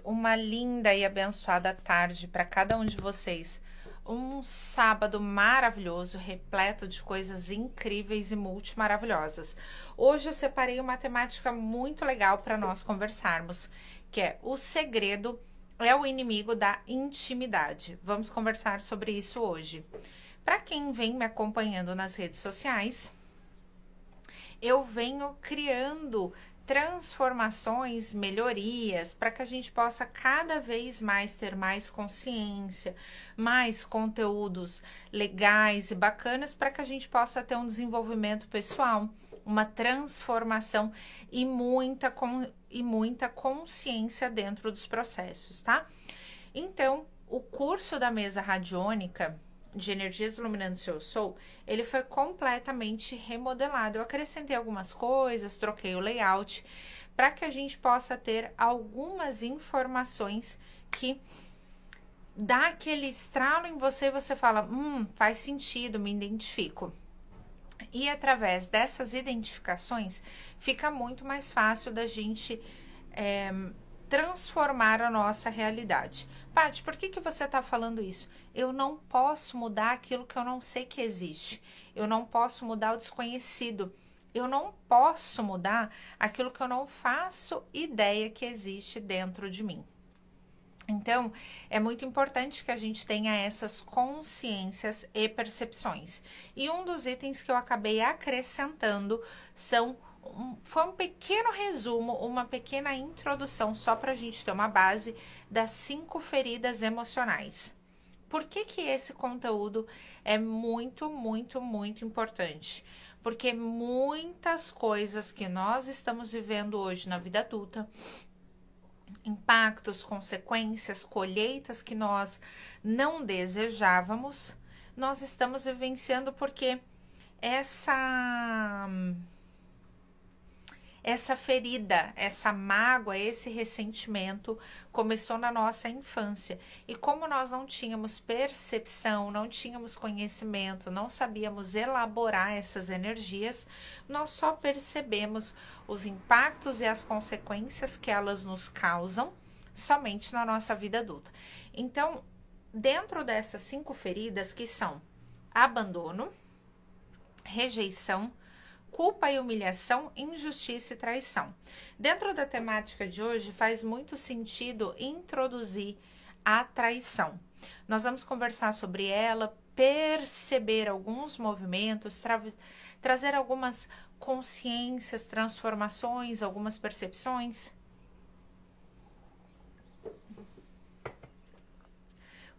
Uma linda e abençoada tarde para cada um de vocês. Um sábado maravilhoso, repleto de coisas incríveis e multimaravilhosas. Hoje eu separei uma temática muito legal para nós conversarmos, que é o segredo é o inimigo da intimidade. Vamos conversar sobre isso hoje. Para quem vem me acompanhando nas redes sociais, eu venho criando transformações, melhorias, para que a gente possa cada vez mais ter mais consciência, mais conteúdos legais e bacanas, para que a gente possa ter um desenvolvimento pessoal, uma transformação e muita consciência dentro dos processos, tá? Então, o curso da mesa radiônica de Energias Iluminando Seu Soul, ele foi completamente remodelado. Eu acrescentei algumas coisas, troquei o layout, para que a gente possa ter algumas informações que dá aquele estralo em você e você fala, faz sentido, me identifico. E através dessas identificações, fica muito mais fácil da gente transformar a nossa realidade. Paty, por que você está falando isso? Eu não posso mudar aquilo que eu não sei que existe. Eu não posso mudar o desconhecido. Eu não posso mudar aquilo que eu não faço ideia que existe dentro de mim. Então, é muito importante que a gente tenha essas consciências e percepções. E um dos itens que eu acabei acrescentando foi um pequeno resumo, uma pequena introdução, só para a gente ter uma base das 5 feridas emocionais. Por que esse conteúdo é muito importante? Porque muitas coisas que nós estamos vivendo hoje na vida adulta, impactos, consequências, colheitas que nós não desejávamos, nós estamos vivenciando porque essa ferida, essa mágoa, esse ressentimento começou na nossa infância. E como nós não tínhamos percepção, não tínhamos conhecimento, não sabíamos elaborar essas energias, nós só percebemos os impactos e as consequências que elas nos causam somente na nossa vida adulta. Então, dentro dessas 5 feridas, que são abandono, rejeição, culpa e humilhação, injustiça e traição. Dentro da temática de hoje, faz muito sentido introduzir a traição. Nós vamos conversar sobre ela, perceber alguns movimentos, trazer algumas consciências, transformações, algumas percepções.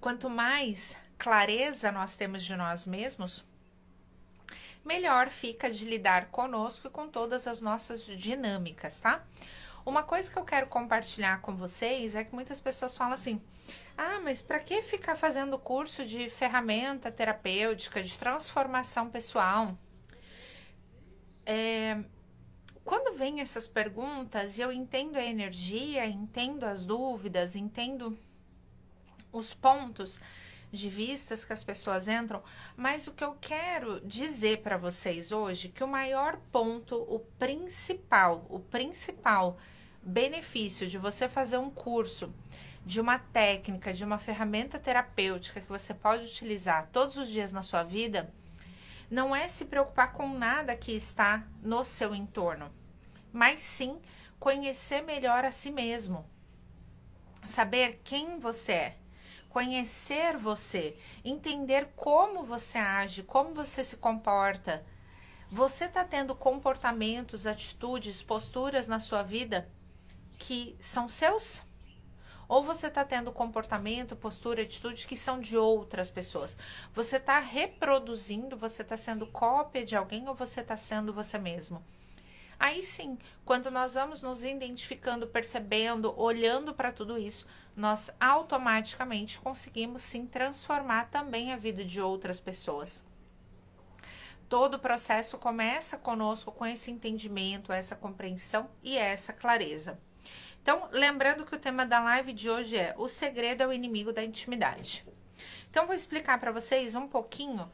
Quanto mais clareza nós temos de nós mesmos, melhor fica de lidar conosco e com todas as nossas dinâmicas, tá? Uma coisa que eu quero compartilhar com vocês é que muitas pessoas falam assim, mas para que ficar fazendo curso de ferramenta terapêutica, de transformação pessoal? Quando vem essas perguntas, eu entendo a energia, entendo as dúvidas, entendo os pontos de vistas que as pessoas entram, mas o que eu quero dizer para vocês hoje, que o maior ponto, o principal benefício de você fazer um curso, de uma técnica, de uma ferramenta terapêutica que você pode utilizar todos os dias na sua vida, não é se preocupar com nada que está no seu entorno, mas sim conhecer melhor a si mesmo, saber quem você é, conhecer você, entender como você age, como você se comporta. Você está tendo comportamentos, atitudes, posturas na sua vida que são seus? Ou você está tendo comportamento, postura, atitude que são de outras pessoas? Você está reproduzindo, você está sendo cópia de alguém ou você está sendo você mesmo? Aí sim, quando nós vamos nos identificando, percebendo, olhando para tudo isso, nós automaticamente conseguimos sim transformar também a vida de outras pessoas. Todo o processo começa conosco com esse entendimento, essa compreensão e essa clareza. Então, lembrando que o tema da live de hoje é o segredo é o inimigo da intimidade. Então, vou explicar para vocês um pouquinho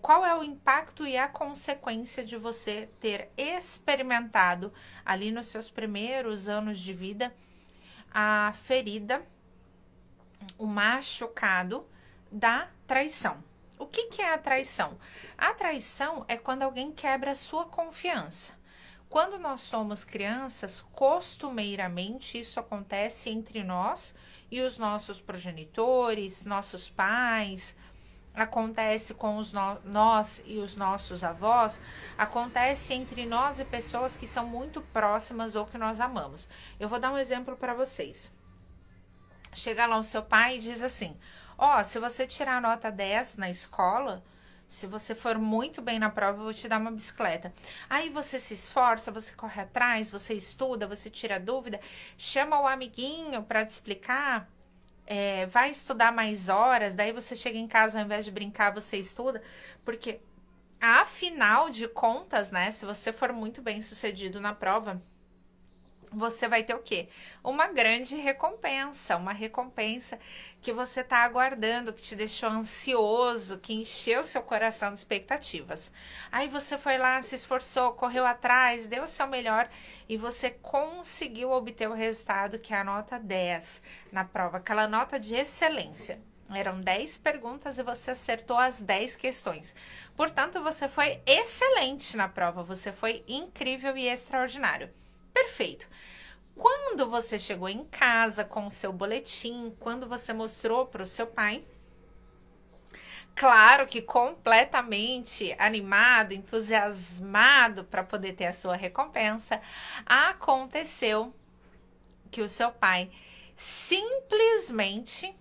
qual é o impacto e a consequência de você ter experimentado ali nos seus primeiros anos de vida a ferida, o machucado da traição. O que é a traição? A traição é quando alguém quebra a sua confiança. Quando nós somos crianças, costumeiramente isso acontece entre nós e os nossos progenitores, nossos pais, acontece com nós e os nossos avós, acontece entre nós e pessoas que são muito próximas ou que nós amamos. Eu vou dar um exemplo para vocês. Chega lá o seu pai e diz assim: ó, se você tirar a nota 10 na escola, se você for muito bem na prova, eu vou te dar uma bicicleta. Aí você se esforça, você corre atrás, você estuda, você tira dúvida, chama o amiguinho para te explicar, vai estudar mais horas, daí você chega em casa, ao invés de brincar, você estuda, porque afinal de contas, né, se você for muito bem sucedido na prova, você vai ter o quê? Uma grande recompensa, uma recompensa que você está aguardando, que te deixou ansioso, que encheu seu coração de expectativas. Aí você foi lá, se esforçou, correu atrás, deu o seu melhor e você conseguiu obter o resultado, que é a nota 10 na prova, aquela nota de excelência. Eram 10 perguntas e você acertou as 10 questões. Portanto, você foi excelente na prova, você foi incrível e extraordinário. Perfeito. Quando você chegou em casa com o seu boletim, quando você mostrou para o seu pai, claro que completamente animado, entusiasmado para poder ter a sua recompensa, aconteceu que o seu pai simplesmente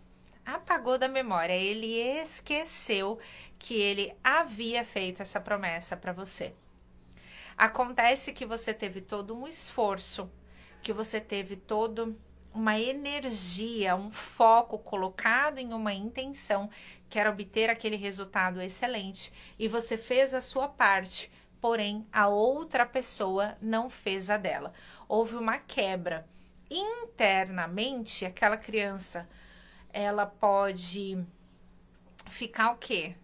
apagou da memória. Ele esqueceu que ele havia feito essa promessa para você. Acontece que você teve todo um esforço, que você teve toda uma energia, um foco colocado em uma intenção, que era obter aquele resultado excelente, e você fez a sua parte, porém a outra pessoa não fez a dela. Houve uma quebra. Internamente, aquela criança, ela pode ficar o quê?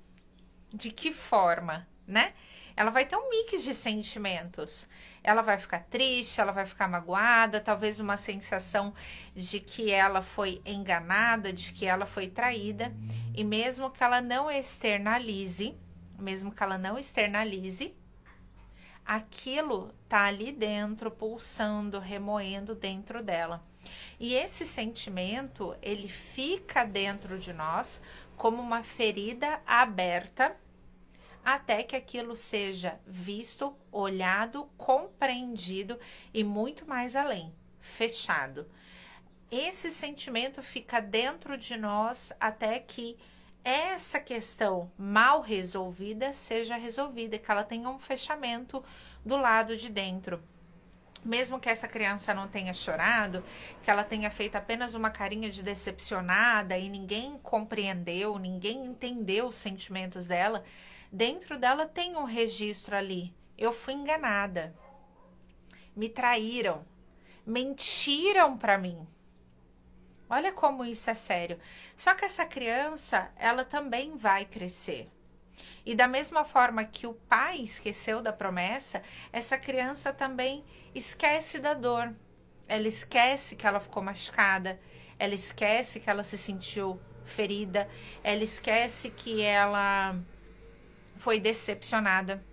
De que forma, né? Ela vai ter um mix de sentimentos. Ela vai ficar triste, ela vai ficar magoada, talvez uma sensação de que ela foi enganada, de que ela foi traída. E mesmo que ela não externalize, aquilo tá ali dentro, pulsando, remoendo dentro dela. E esse sentimento, ele fica dentro de nós como uma ferida aberta, até que aquilo seja visto, olhado, compreendido e muito mais além, fechado. Esse sentimento fica dentro de nós até que essa questão mal resolvida seja resolvida, que ela tenha um fechamento do lado de dentro. Mesmo que essa criança não tenha chorado, que ela tenha feito apenas uma carinha de decepcionada e ninguém compreendeu, ninguém entendeu os sentimentos dela, dentro dela tem um registro ali. Eu fui enganada. Me traíram. Mentiram para mim. Olha como isso é sério. Só que essa criança, ela também vai crescer. E da mesma forma que o pai esqueceu da promessa, essa criança também esquece da dor. Ela esquece que ela ficou machucada. Ela esquece que ela se sentiu ferida. Ela esquece que ela foi decepcionada.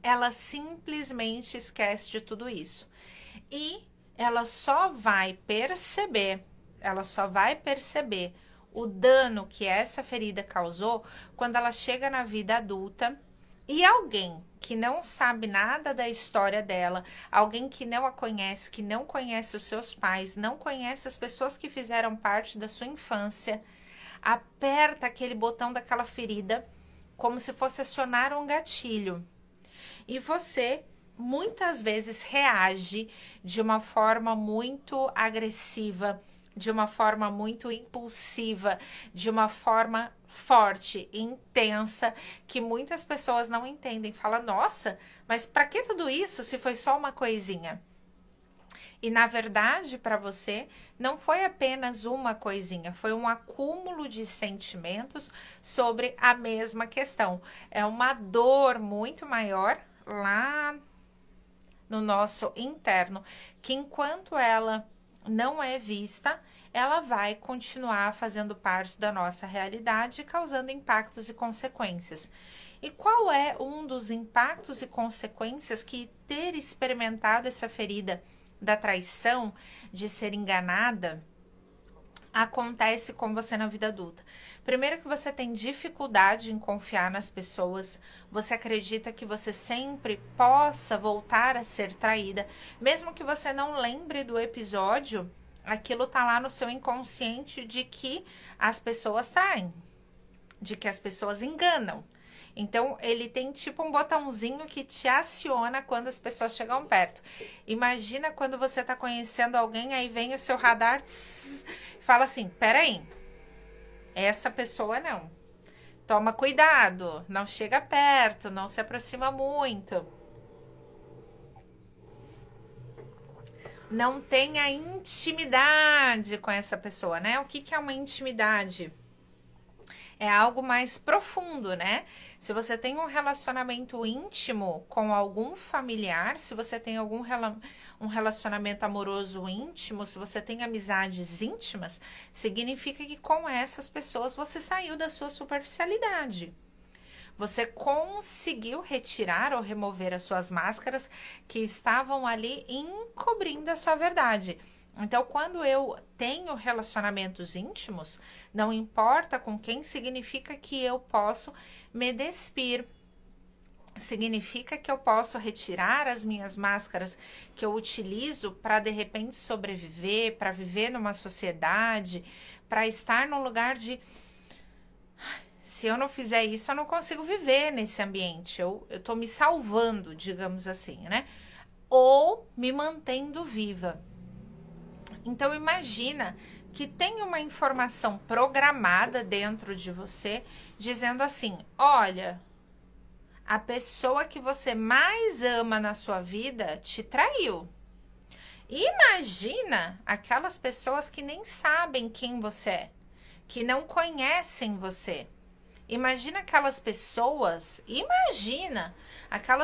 Ela simplesmente esquece de tudo isso. E ela só vai perceber o dano que essa ferida causou quando ela chega na vida adulta e alguém que não sabe nada da história dela, alguém que não a conhece, que não conhece os seus pais, não conhece as pessoas que fizeram parte da sua infância, aperta aquele botão daquela ferida como se fosse acionar um gatilho. E você muitas vezes reage de uma forma muito agressiva, de uma forma muito impulsiva, de uma forma forte, intensa, que muitas pessoas não entendem. Fala, nossa, mas para que tudo isso se foi só uma coisinha? E na verdade, para você, não foi apenas uma coisinha, foi um acúmulo de sentimentos sobre a mesma questão. É uma dor muito maior lá no nosso interno, que enquanto ela não é vista, ela vai continuar fazendo parte da nossa realidade, causando impactos e consequências. E qual é um dos impactos e consequências que ter experimentado essa ferida da traição, de ser enganada, acontece com você na vida adulta? Primeiro, que você tem dificuldade em confiar nas pessoas, você acredita que você sempre possa voltar a ser traída, mesmo que você não lembre do episódio, aquilo tá lá no seu inconsciente de que as pessoas traem, de que as pessoas enganam. Então, ele tem tipo um botãozinho que te aciona quando as pessoas chegam perto. Imagina quando você tá conhecendo alguém, aí vem o seu radar, fala assim, peraí, essa pessoa não. Toma cuidado, não chega perto, não se aproxima muito. Não tenha intimidade com essa pessoa, né? O que é uma intimidade? É algo mais profundo, né? Se você tem um relacionamento íntimo com algum familiar, se você tem um relacionamento amoroso íntimo, se você tem amizades íntimas, significa que com essas pessoas você saiu da sua superficialidade. Você conseguiu retirar ou remover as suas máscaras que estavam ali encobrindo a sua verdade. Então, quando eu tenho relacionamentos íntimos, não importa com quem, significa que eu posso me despir. Significa que eu posso retirar as minhas máscaras que eu utilizo para de repente sobreviver, para viver numa sociedade, para estar num lugar de se eu não fizer isso, eu não consigo viver nesse ambiente. Eu tô me salvando, digamos assim, né? Ou me mantendo viva. Então, imagina que tem uma informação programada dentro de você dizendo assim: olha, a pessoa que você mais ama na sua vida te traiu. Imagina aquelas pessoas que nem sabem quem você é, que não conhecem você. Imagina aquelas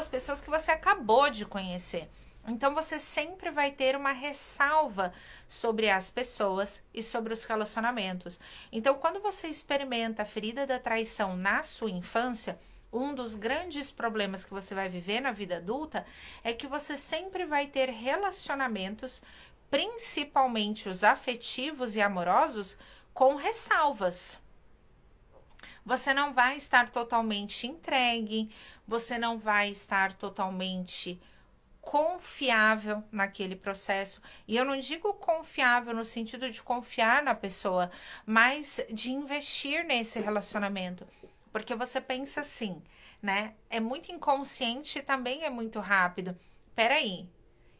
pessoas que você acabou de conhecer. Então você sempre vai ter uma ressalva sobre as pessoas e sobre os relacionamentos. Então, quando você experimenta a ferida da traição na sua infância, um dos grandes problemas que você vai viver na vida adulta é que você sempre vai ter relacionamentos, principalmente os afetivos e amorosos, com ressalvas. Você não vai estar totalmente entregue, você não vai estar totalmente confiável naquele processo. E eu não digo confiável no sentido de confiar na pessoa, mas de investir nesse relacionamento. Porque você pensa assim, né? É muito inconsciente e também é muito rápido. Peraí,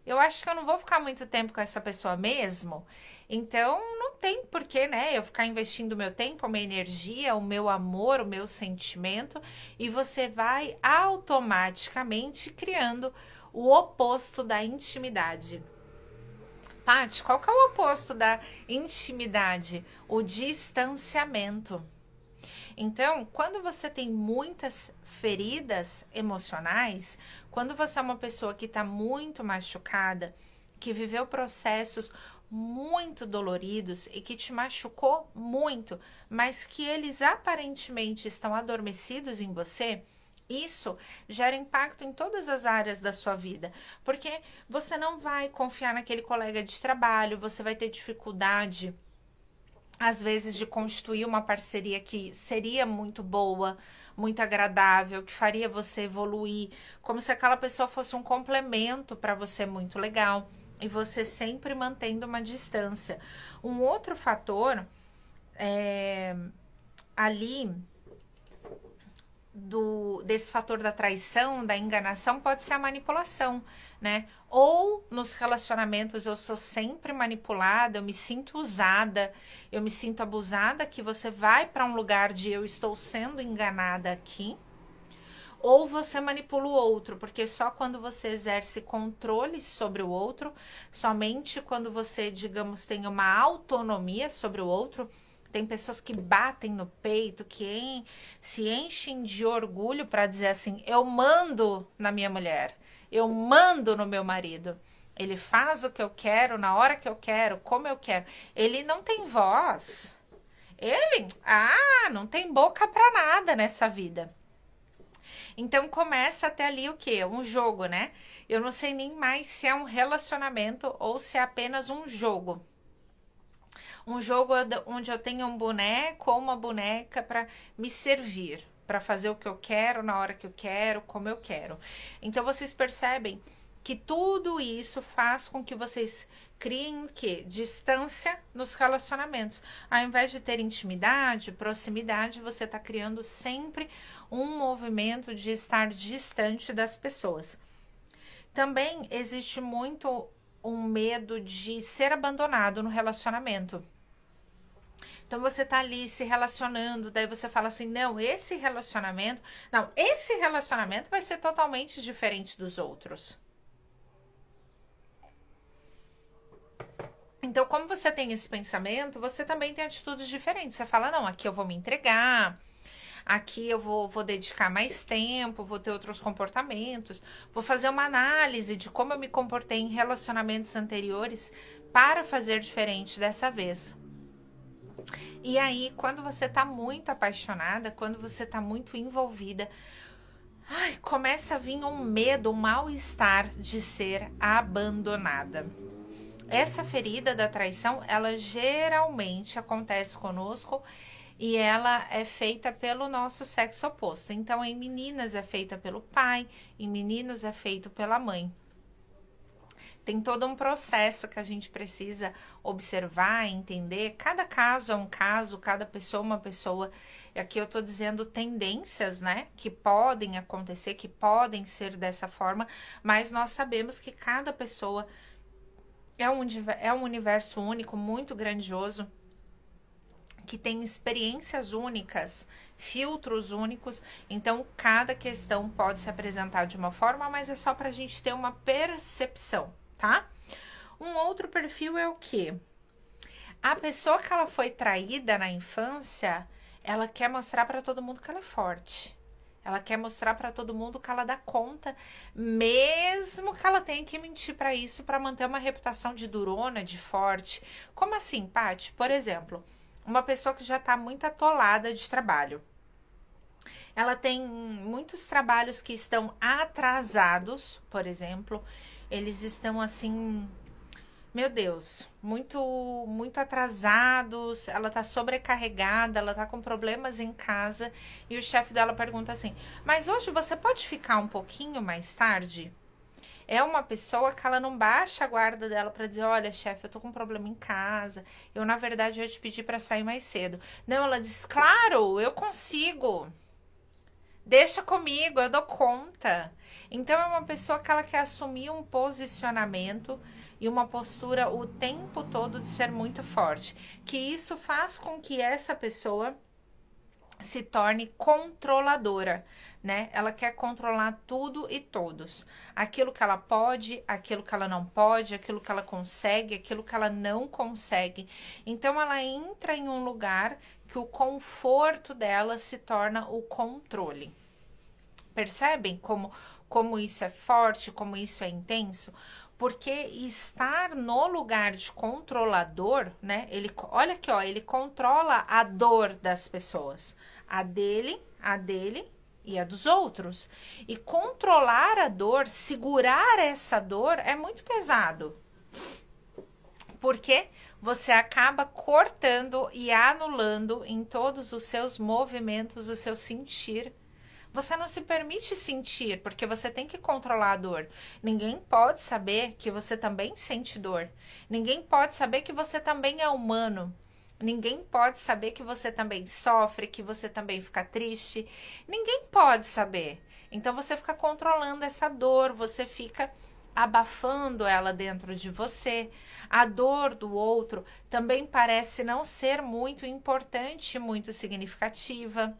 eu acho que eu não vou ficar muito tempo com essa pessoa mesmo, então não tem porquê, né? Eu ficar investindo o meu tempo, a minha energia, o meu amor, o meu sentimento, e você vai automaticamente criando o oposto da intimidade. Paty, qual que é o oposto da intimidade? O distanciamento. Então, quando você tem muitas feridas emocionais, quando você é uma pessoa que está muito machucada, que viveu processos muito doloridos e que te machucou muito, mas que eles aparentemente estão adormecidos em você, isso gera impacto em todas as áreas da sua vida, porque você não vai confiar naquele colega de trabalho, você vai ter dificuldade às vezes de constituir uma parceria que seria muito boa, muito agradável, que faria você evoluir, como se aquela pessoa fosse um complemento para você muito legal, e você sempre mantendo uma distância. Um outro fator ali desse fator da traição, da enganação, pode ser a manipulação, né? Ou nos relacionamentos eu sou sempre manipulada, eu me sinto usada, eu me sinto abusada, que você vai para um lugar de eu estou sendo enganada aqui. Ou você manipula o outro, porque só quando você exerce controle sobre o outro, somente quando você, digamos, tem uma autonomia sobre o outro. Tem pessoas que batem no peito, que se enchem de orgulho para dizer assim: eu mando na minha mulher, eu mando no meu marido. Ele faz o que eu quero, na hora que eu quero, como eu quero. Ele não tem voz. Ele, não tem boca pra nada nessa vida. Então começa até ali o quê? Um jogo, né? Eu não sei nem mais se é um relacionamento ou se é apenas um jogo. Um jogo onde eu tenho um boneco ou uma boneca para me servir, para fazer o que eu quero, na hora que eu quero, como eu quero. Então vocês percebem que tudo isso faz com que vocês criem o quê? Distância nos relacionamentos. Ao invés de ter intimidade, proximidade, você está criando sempre um movimento de estar distante das pessoas. Também existe muito um medo de ser abandonado no relacionamento. Então você tá ali se relacionando, daí você fala assim: não, esse relacionamento vai ser totalmente diferente dos outros. Então, como você tem esse pensamento, você também tem atitudes diferentes. Você fala: não, aqui eu vou me entregar, aqui eu vou dedicar mais tempo, vou ter outros comportamentos, vou fazer uma análise de como eu me comportei em relacionamentos anteriores para fazer diferente dessa vez. E aí, quando você tá muito apaixonada, quando você tá muito envolvida, começa a vir um medo, um mal-estar de ser abandonada. Essa ferida da traição, ela geralmente acontece conosco e ela é feita pelo nosso sexo oposto. Então, em meninas é feita pelo pai, em meninos é feito pela mãe. Tem todo um processo que a gente precisa observar, entender. Cada caso é um caso, cada pessoa é uma pessoa. E aqui eu tô dizendo tendências, né? Que podem acontecer, que podem ser dessa forma, mas nós sabemos que cada pessoa é um universo único, muito grandioso, que tem experiências únicas, filtros únicos, então cada questão pode se apresentar de uma forma, mas é só para a gente ter uma percepção, tá? Um outro perfil é o quê? A pessoa que ela foi traída na infância, ela quer mostrar para todo mundo que ela é forte. Ela quer mostrar para todo mundo que ela dá conta, mesmo que ela tenha que mentir para isso, para manter uma reputação de durona, de forte. Como assim, Paty? Por exemplo, uma pessoa que já está muito atolada de trabalho. Ela tem muitos trabalhos que estão atrasados, por exemplo. Eles estão assim, meu Deus, muito atrasados, ela tá sobrecarregada, ela tá com problemas em casa e o chefe dela pergunta assim: mas hoje você pode ficar um pouquinho mais tarde? É uma pessoa que ela não baixa a guarda dela para dizer: olha, chefe, eu tô com um problema em casa, eu na verdade ia te pedir para sair mais cedo. Não, ela diz: claro, eu consigo. Deixa comigo, eu dou conta. Então é uma pessoa que ela quer assumir um posicionamento e uma postura o tempo todo de ser muito forte. Que isso faz com que essa pessoa se torne controladora, né? Ela quer controlar tudo e todos. Aquilo que ela pode, aquilo que ela não pode, aquilo que ela consegue, aquilo que ela não consegue. Então ela entra em um lugar que o conforto dela se torna o controle. Percebem como isso é forte, como isso é intenso? Porque estar no lugar de controlador, né? Olha aqui, ó, ele controla a dor das pessoas, a dele e a dos outros. E controlar a dor, segurar essa dor é muito pesado. Porque você acaba cortando e anulando em todos os seus movimentos, o seu sentir. Você não se permite sentir, porque você tem que controlar a dor. Ninguém pode saber que você também sente dor. Ninguém pode saber que você também é humano. Ninguém pode saber que você também sofre, que você também fica triste. Ninguém pode saber. Então você fica controlando essa dor, você fica abafando ela dentro de você. A dor do outro também parece não ser muito importante, muito significativa.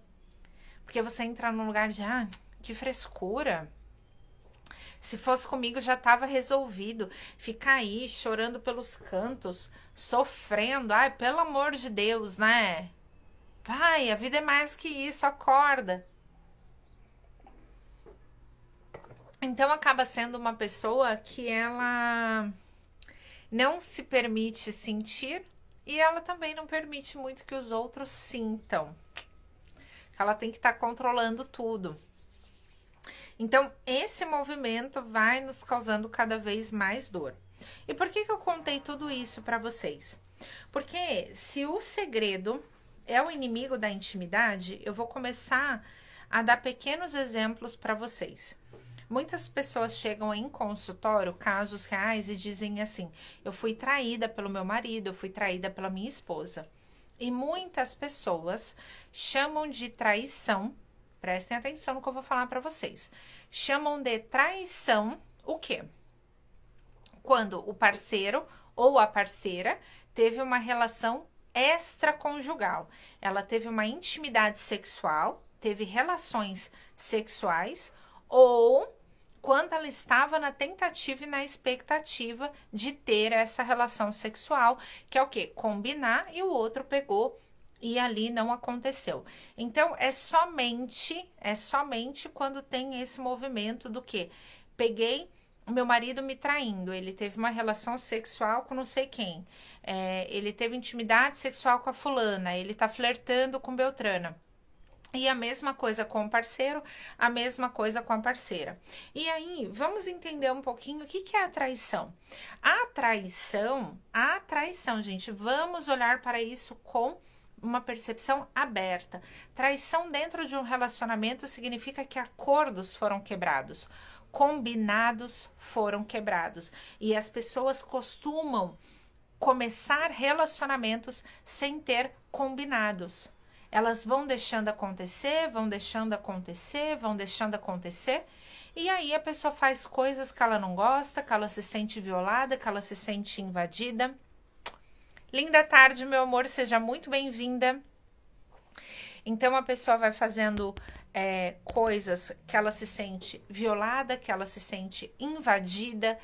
Porque você entra num lugar de, que frescura. Se fosse comigo já estava resolvido. Ficar aí chorando pelos cantos, sofrendo. Ai, pelo amor de Deus, né? Vai, a vida é mais que isso, acorda. Então acaba sendo uma pessoa que ela não se permite sentir e ela também não permite muito que os outros sintam. Ela tem que estar controlando tudo. Então, esse movimento vai nos causando cada vez mais dor. E por que eu contei tudo isso para vocês? Porque se o segredo é o inimigo da intimidade, eu vou começar a dar pequenos exemplos para vocês. Muitas pessoas chegam em consultório, casos reais, e dizem assim: eu fui traída pelo meu marido, eu fui traída pela minha esposa. E muitas pessoas chamam de traição, prestem atenção no que eu vou falar para vocês. Chamam de traição o quê? Quando o parceiro ou a parceira teve uma relação extraconjugal. Ela teve uma intimidade sexual, teve relações sexuais, ou quando ela estava na tentativa e na expectativa de ter essa relação sexual, que é o quê? Combinar, e o outro pegou e ali não aconteceu. Então é somente quando tem esse movimento do que peguei o meu marido me traindo, ele teve uma relação sexual com não sei quem, ele teve intimidade sexual com a fulana, ele tá flertando com Beltrana. E a mesma coisa com o parceiro, a mesma coisa com a parceira. E aí, vamos entender um pouquinho o que é a traição. A traição, gente, vamos olhar para isso com uma percepção aberta. Traição dentro de um relacionamento significa que acordos foram quebrados, combinados foram quebrados. E as pessoas costumam começar relacionamentos sem ter combinados. Elas vão deixando acontecer, vão deixando acontecer, vão deixando acontecer. E aí a pessoa faz coisas que ela não gosta, que ela se sente violada, que ela se sente invadida. Linda tarde, meu amor, seja muito bem-vinda. Então a pessoa vai fazendo coisas que ela se sente violada, que ela se sente invadida,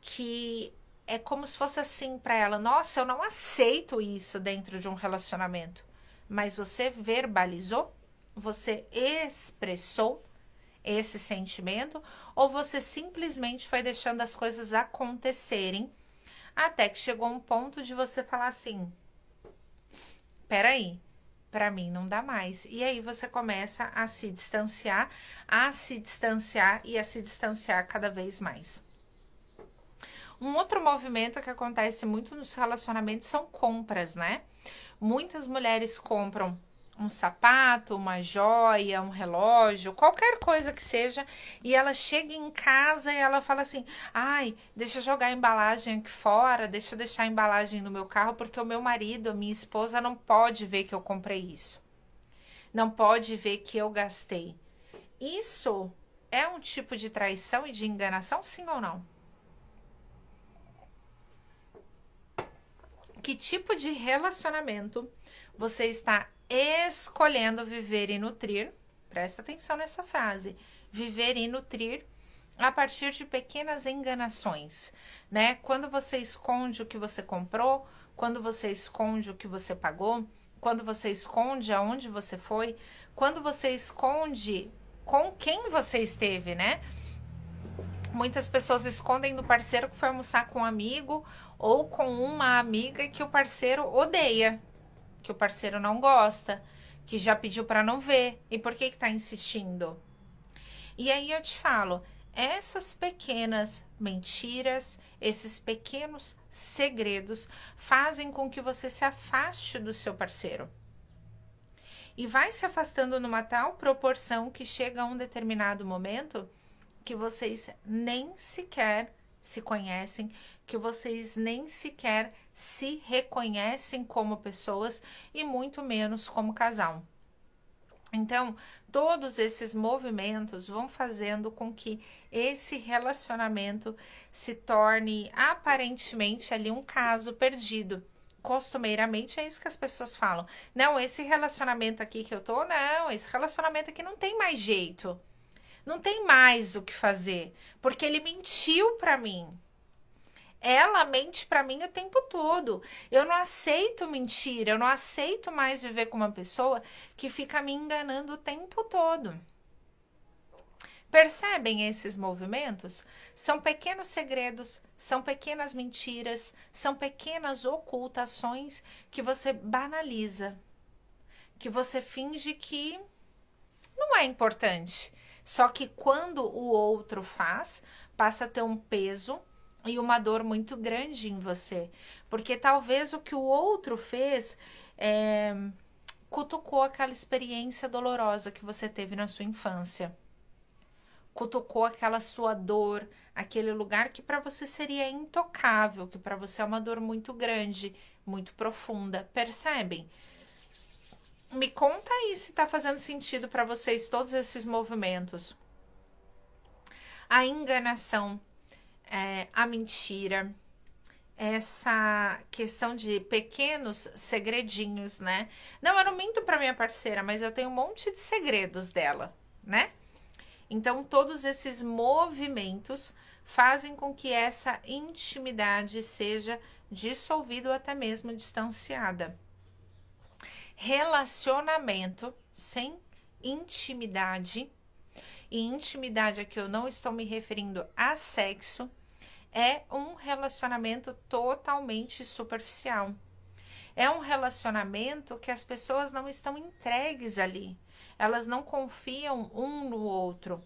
que é como se fosse assim para ela: nossa, eu não aceito isso dentro de um relacionamento. Mas você verbalizou? Você expressou esse sentimento? Ou você simplesmente foi deixando as coisas acontecerem até que chegou um ponto de você falar assim: peraí, para mim não dá mais. E aí você começa a se distanciar e a se distanciar cada vez mais. Um outro movimento que acontece muito nos relacionamentos são compras, né? Muitas mulheres compram um sapato, uma joia, um relógio, qualquer coisa que seja, e ela chega em casa e ela fala assim: ai, deixa eu jogar a embalagem aqui fora, deixa eu deixar a embalagem no meu carro, porque o meu marido, a minha esposa não pode ver que eu comprei isso. Não pode ver que eu gastei. Isso é um tipo de traição e de enganação, sim ou não? Que tipo de relacionamento você está escolhendo viver e nutrir? Presta atenção nessa frase. Viver e nutrir a partir de pequenas enganações, né? Quando você esconde o que você comprou, quando você esconde o que você pagou, quando você esconde aonde você foi, quando você esconde com quem você esteve, né? Muitas pessoas escondem do parceiro que foi almoçar com um amigo ou com uma amiga que o parceiro odeia, que o parceiro não gosta, que já pediu para não ver. E por que tá insistindo? E aí eu te falo, essas pequenas mentiras, esses pequenos segredos fazem com que você se afaste do seu parceiro. E vai se afastando numa tal proporção que chega a um determinado momento que vocês nem sequer se conhecem, que vocês nem sequer se reconhecem como pessoas e muito menos como casal. Então, todos esses movimentos vão fazendo com que esse relacionamento se torne aparentemente ali um caso perdido. Costumeiramente é isso que as pessoas falam: não, esse relacionamento aqui que eu tô, não, esse relacionamento aqui não tem mais jeito. Não tem mais o que fazer, porque ele mentiu para mim. Ela mente para mim o tempo todo. Eu não aceito mentira, eu não aceito mais viver com uma pessoa que fica me enganando o tempo todo. Percebem esses movimentos? São pequenos segredos, são pequenas mentiras, são pequenas ocultações que você banaliza, que você finge que não é importante. Só que quando o outro faz, passa a ter um peso e uma dor muito grande em você. Porque talvez o que o outro fez cutucou aquela experiência dolorosa que você teve na sua infância. Cutucou aquela sua dor, aquele lugar que para você seria intocável, que para você é uma dor muito grande, muito profunda. Percebem? Me conta aí se tá fazendo sentido para vocês todos esses movimentos. A enganação, a mentira, essa questão de pequenos segredinhos, né? Não, eu não minto para minha parceira, mas eu tenho um monte de segredos dela, né? Então, todos esses movimentos fazem com que essa intimidade seja dissolvida ou até mesmo distanciada. Relacionamento sem intimidade, e intimidade aqui eu não estou me referindo a sexo, é um relacionamento totalmente superficial. É um relacionamento que as pessoas não estão entregues ali. Elas não confiam um no outro.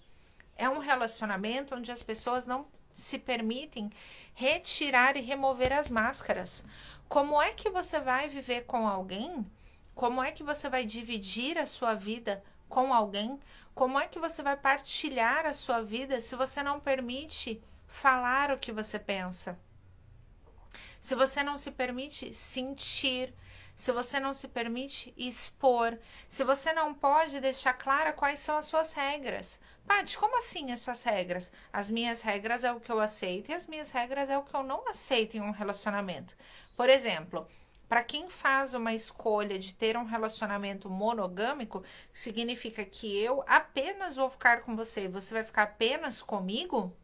É um relacionamento onde as pessoas não se permitem retirar e remover as máscaras. Como é que você vai viver com alguém? Como é que você vai dividir a sua vida com alguém? Como é que você vai partilhar a sua vida se você não permite falar o que você pensa? Se você não se permite sentir, se você não se permite expor, se você não pode deixar clara quais são as suas regras. Paty, como assim as suas regras? As minhas regras é o que eu aceito e as minhas regras é o que eu não aceito em um relacionamento. Por exemplo, para quem faz uma escolha de ter um relacionamento monogâmico, significa que eu apenas vou ficar com você e você vai ficar apenas comigo?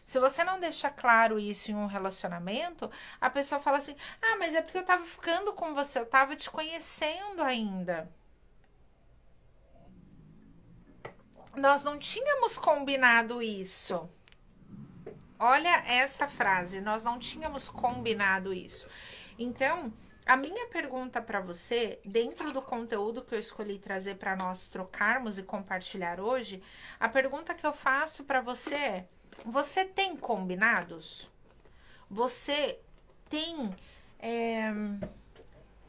Se você não deixa claro isso em um relacionamento, a pessoa fala assim: ah, mas é porque eu tava ficando com você, eu tava te conhecendo ainda. Nós não tínhamos combinado isso. Olha essa frase, nós não tínhamos combinado isso. Então, a minha pergunta para você, dentro do conteúdo que eu escolhi trazer para nós trocarmos e compartilhar hoje, a pergunta que eu faço para você é: você tem combinados? Você tem...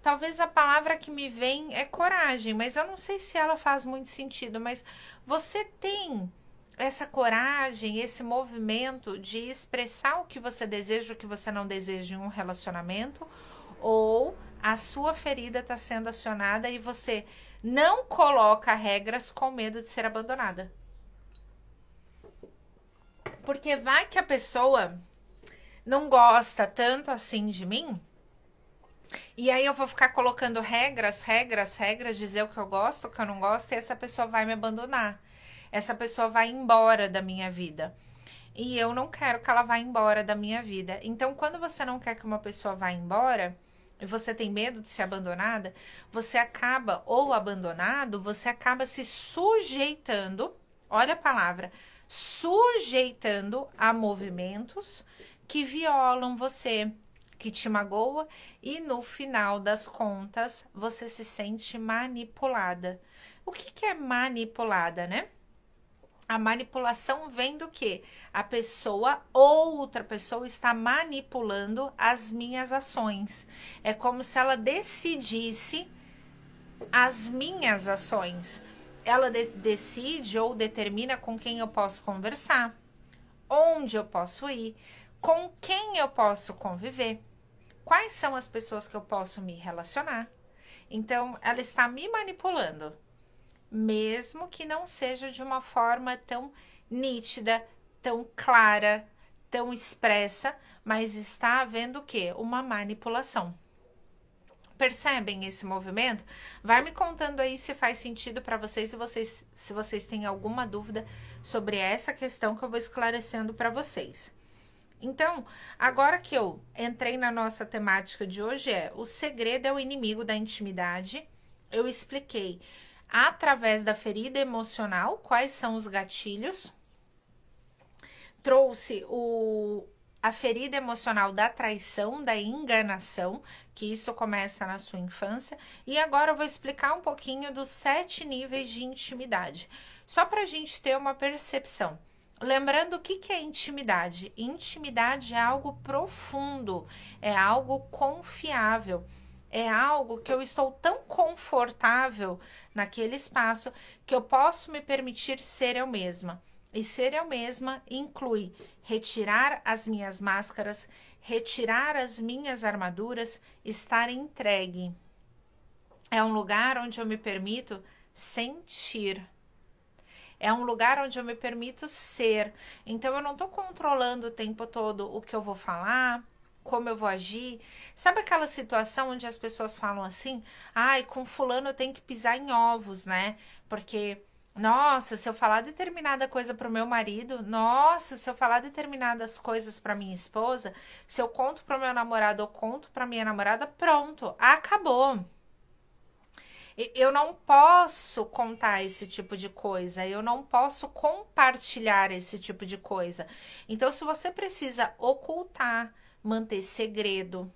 talvez a palavra que me vem é coragem, mas eu não sei se ela faz muito sentido, mas você tem essa coragem, esse movimento de expressar o que você deseja, o que você não deseja em um relacionamento? Ou a sua ferida está sendo acionada e você não coloca regras com medo de ser abandonada? Porque vai que a pessoa não gosta tanto assim de mim, e aí eu vou ficar colocando regras, dizer o que eu gosto, o que eu não gosto, e essa pessoa vai me abandonar. Essa pessoa vai embora da minha vida. E eu não quero que ela vá embora da minha vida. Então, quando você não quer que uma pessoa vá embora, e você tem medo de ser abandonada, você acaba, ou abandonado, você acaba se sujeitando, olha a palavra, sujeitando a movimentos que violam você, que te magoa, e no final das contas você se sente manipulada. O que é manipulada, né? A manipulação vem do quê? A pessoa, outra pessoa, está manipulando as minhas ações. É como se ela decidisse as minhas ações. Ela decide ou determina com quem eu posso conversar, onde eu posso ir, com quem eu posso conviver, quais são as pessoas que eu posso me relacionar. Então, ela está me manipulando, mesmo que não seja de uma forma tão nítida, tão clara, tão expressa, mas está havendo o quê? Uma manipulação. Percebem esse movimento? Vai me contando aí se faz sentido para vocês, se vocês têm alguma dúvida sobre essa questão que eu vou esclarecendo para vocês. Então, agora que eu entrei na nossa temática de hoje, o segredo é o inimigo da intimidade. Eu expliquei através da ferida emocional quais são os gatilhos trouxe a ferida emocional da traição, da enganação, que isso começa na sua infância. E agora eu vou explicar um pouquinho dos 7 níveis de intimidade, só para a gente ter uma percepção. Lembrando o que é intimidade? Intimidade é algo profundo, é algo confiável, é algo que eu estou tão confortável naquele espaço que eu posso me permitir ser eu mesma. E ser eu mesma inclui retirar as minhas máscaras, retirar as minhas armaduras, estar entregue. É um lugar onde eu me permito sentir. É um lugar onde eu me permito ser. Então eu não estou controlando o tempo todo o que eu vou falar, como eu vou agir. Sabe aquela situação onde as pessoas falam assim: ai, com fulano eu tenho que pisar em ovos, né? Porque, nossa, se eu falar determinada coisa pro meu marido, nossa, se eu falar determinadas coisas pra minha esposa, se eu conto pro meu namorado ou conto pra minha namorada, pronto, acabou. Eu não posso contar esse tipo de coisa, eu não posso compartilhar esse tipo de coisa. Então, se você precisa ocultar, manter segredo,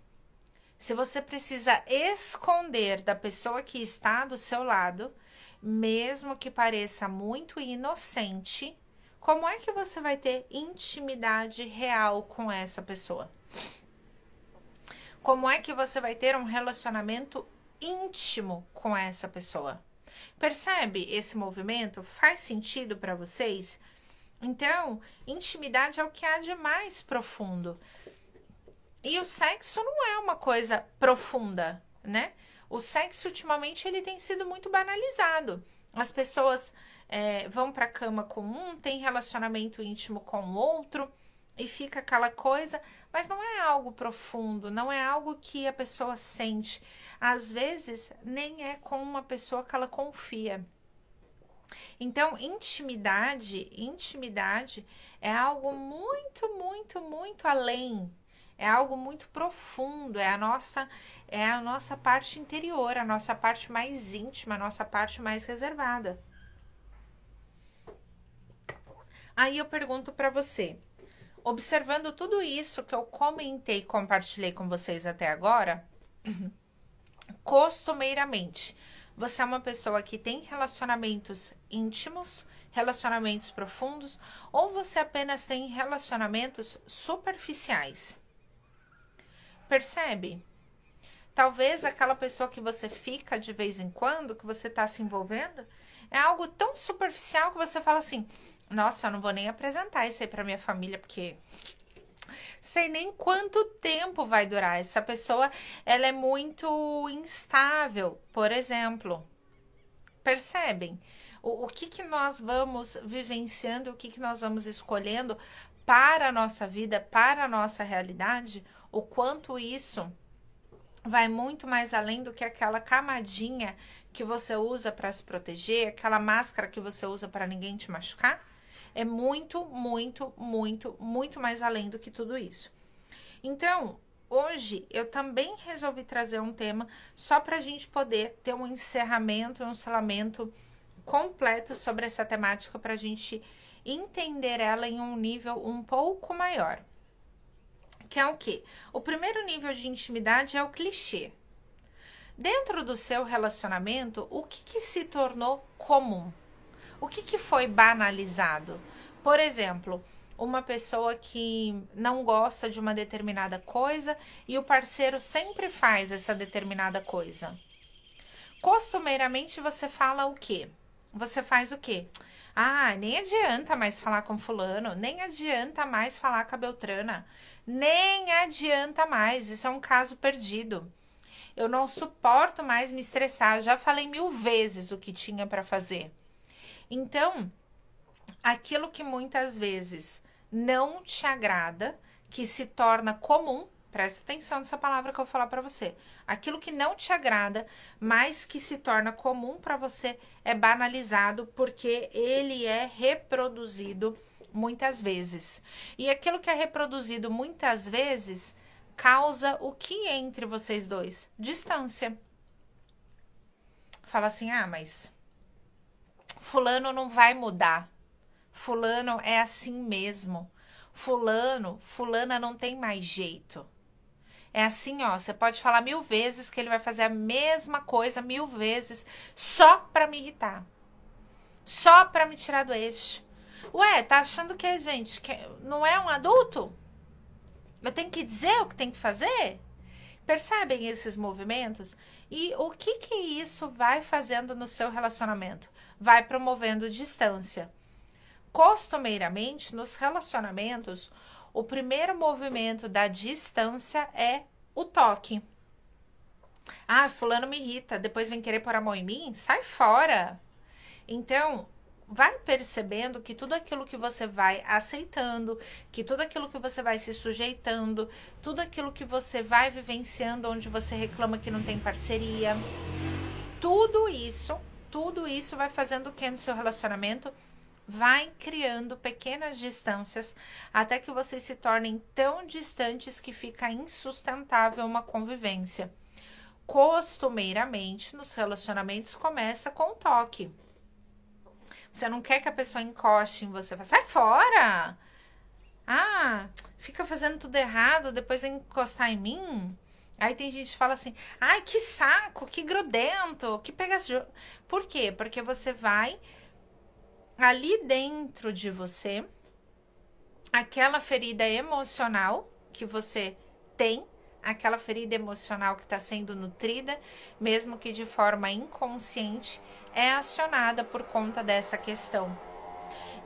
se você precisa esconder da pessoa que está do seu lado, mesmo que pareça muito inocente, como é que você vai ter intimidade real com essa pessoa? Como é que você vai ter um relacionamento íntimo com essa pessoa? Percebe esse movimento? Faz sentido para vocês? Então, intimidade é o que há de mais profundo. E o sexo não é uma coisa profunda, né? O sexo, ultimamente, ele tem sido muito banalizado. As pessoas vão para a cama com um, tem relacionamento íntimo com o outro, e fica aquela coisa, mas não é algo profundo, não é algo que a pessoa sente. Às vezes, nem é com uma pessoa que ela confia. Então, intimidade é algo muito, muito, muito além. É algo muito profundo, é a nossa parte interior, a nossa parte mais íntima, a nossa parte mais reservada. Aí eu pergunto para você, observando tudo isso que eu comentei e compartilhei com vocês até agora, costumeiramente, você é uma pessoa que tem relacionamentos íntimos, relacionamentos profundos, ou você apenas tem relacionamentos superficiais? Percebe? Talvez aquela pessoa que você fica de vez em quando, que você está se envolvendo, é algo tão superficial que você fala assim: nossa, eu não vou nem apresentar isso aí para minha família, porque sei nem quanto tempo vai durar. Essa pessoa, ela é muito instável, por exemplo. Percebem? O que nós vamos vivenciando, o que nós vamos escolhendo para a nossa vida, para a nossa realidade, o quanto isso vai muito mais além do que aquela camadinha que você usa para se proteger, aquela máscara que você usa para ninguém te machucar. É muito, muito, muito, muito mais além do que tudo isso. Então, hoje eu também resolvi trazer um tema só para a gente poder ter um encerramento, um selamento completo sobre essa temática, para a gente entender ela em um nível um pouco maior. Que é o quê? O primeiro nível de intimidade é o clichê. Dentro do seu relacionamento, o que se tornou comum? O que foi banalizado? Por exemplo, uma pessoa que não gosta de uma determinada coisa e o parceiro sempre faz essa determinada coisa. Costumeiramente você fala o quê? Você faz o quê? Ah, nem adianta mais falar com fulano, nem adianta mais falar com a Beltrana, nem adianta mais, isso é um caso perdido. Eu não suporto mais me estressar, já falei 1000 vezes o que tinha para fazer. Então, aquilo que muitas vezes não te agrada, que se torna comum, presta atenção nessa palavra que eu vou falar para você. Aquilo que não te agrada, mas que se torna comum para você, é banalizado porque ele é reproduzido muitas vezes. E aquilo que é reproduzido muitas vezes causa o que entre vocês dois? Distância. Fala assim: ah, mas fulano não vai mudar. Fulano é assim mesmo. fulana não tem mais jeito. É assim, ó, você pode falar 1000 vezes que ele vai fazer a mesma coisa 1000 vezes só pra me irritar. Só pra me tirar do eixo. Ué, tá achando que, gente, que não é um adulto? Eu tenho que dizer o que tem que fazer? Percebem esses movimentos? E o que isso vai fazendo no seu relacionamento? Vai promovendo distância. Costumeiramente, nos relacionamentos, o primeiro movimento da distância é o toque. Ah, fulano me irrita, depois vem querer pôr a mão em mim? Sai fora! Então, vai percebendo que tudo aquilo que você vai aceitando, que tudo aquilo que você vai se sujeitando, tudo aquilo que você vai vivenciando onde você reclama que não tem parceria, tudo isso vai fazendo o que no seu relacionamento? Vai criando pequenas distâncias até que vocês se tornem tão distantes que fica insustentável uma convivência. Costumeiramente, nos relacionamentos começa com o toque. Você não quer que a pessoa encoste em você, fala, sai fora! Ah, fica fazendo tudo errado, depois vem encostar em mim. Aí tem gente que fala assim, ai, que saco, que grudento, que pegajoso. Por quê? Porque você vai ali dentro de você, aquela ferida emocional que você tem, aquela ferida emocional que está sendo nutrida, mesmo que de forma inconsciente, é acionada por conta dessa questão.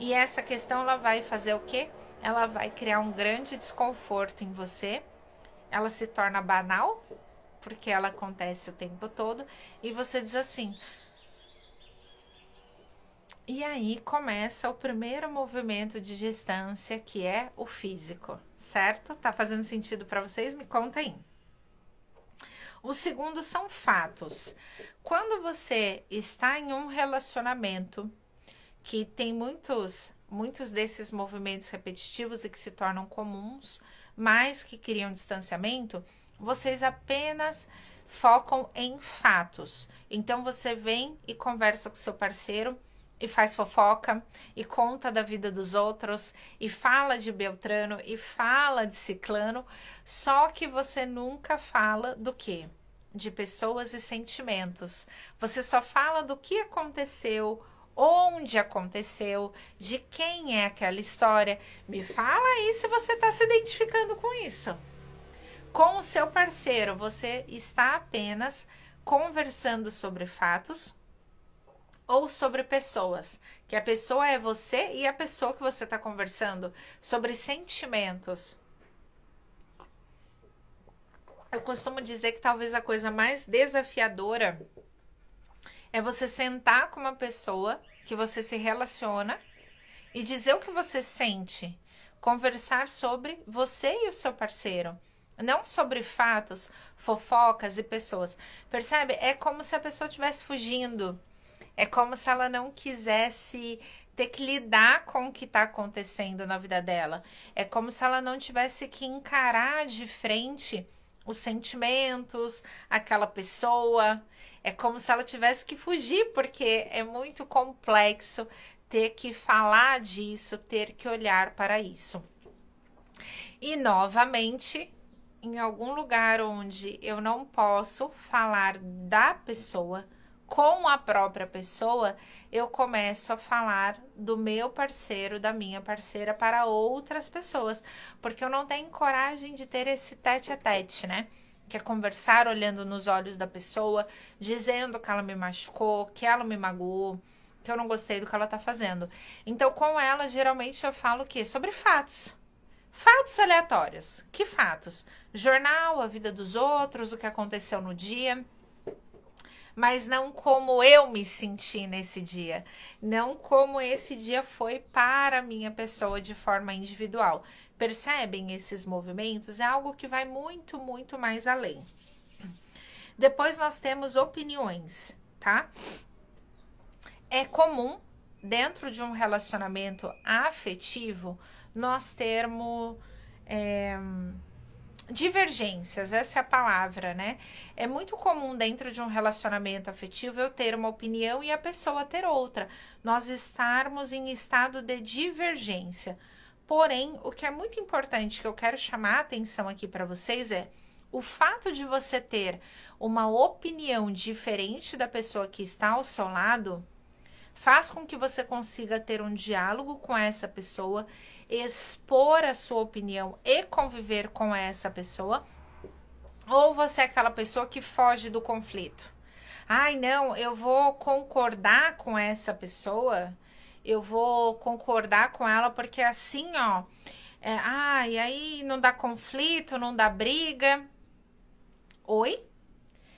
E essa questão, ela vai fazer o quê? Ela vai criar um grande desconforto em você, ela se torna banal, porque ela acontece o tempo todo, e você diz assim... E aí começa o primeiro movimento de distância, que é o físico, certo? Tá fazendo sentido para vocês? Me conta aí. O segundo são fatos. Quando você está em um relacionamento que tem muitos desses movimentos repetitivos e que se tornam comuns, mas que criam distanciamento, vocês apenas focam em fatos. Então você vem e conversa com seu parceiro e faz fofoca, e conta da vida dos outros, e fala de Beltrano, e fala de Ciclano, só que você nunca fala do quê? De pessoas e sentimentos. Você só fala do que aconteceu, onde aconteceu, de quem é aquela história. Me fala aí se você está se identificando com isso. Com o seu parceiro, você está apenas conversando sobre fatos, ou sobre pessoas, que a pessoa é você e a pessoa que você está conversando, sobre sentimentos. Eu costumo dizer que talvez a coisa mais desafiadora é você sentar com uma pessoa que você se relaciona e dizer o que você sente, conversar sobre você e o seu parceiro, não sobre fatos, fofocas e pessoas. Percebe? É como se a pessoa estivesse fugindo. É como se ela não quisesse ter que lidar com o que está acontecendo na vida dela. É como se ela não tivesse que encarar de frente os sentimentos, aquela pessoa. É como se ela tivesse que fugir, porque é muito complexo ter que falar disso, ter que olhar para isso. E, novamente, em algum lugar onde eu não posso falar da pessoa, com a própria pessoa, eu começo a falar do meu parceiro, da minha parceira para outras pessoas, porque eu não tenho coragem de ter esse tete a tete, né? Que é conversar olhando nos olhos da pessoa, dizendo que ela me machucou, que ela me magoou, que eu não gostei do que ela tá fazendo. Então, com ela, geralmente eu falo o quê? Sobre fatos. Fatos aleatórios. Que fatos? Jornal, a vida dos outros, o que aconteceu no dia, mas não como eu me senti nesse dia, não como esse dia foi para a minha pessoa de forma individual. Percebem esses movimentos? É algo que vai muito, muito mais além. Depois nós temos opiniões, tá? É comum, dentro de um relacionamento afetivo, nós termos... divergências, essa é a palavra, né? É muito comum dentro de um relacionamento afetivo eu ter uma opinião e a pessoa ter outra. Nós estarmos em estado de divergência. Porém, o que é muito importante que eu quero chamar a atenção aqui para vocês é o fato de você ter uma opinião diferente da pessoa que está ao seu lado faz com que você consiga ter um diálogo com essa pessoa, expor a sua opinião e conviver com essa pessoa, ou você é aquela pessoa que foge do conflito. Ai, não, eu vou concordar com essa pessoa, eu vou concordar com ela porque assim, ó, e aí não dá conflito, não dá briga. Oi?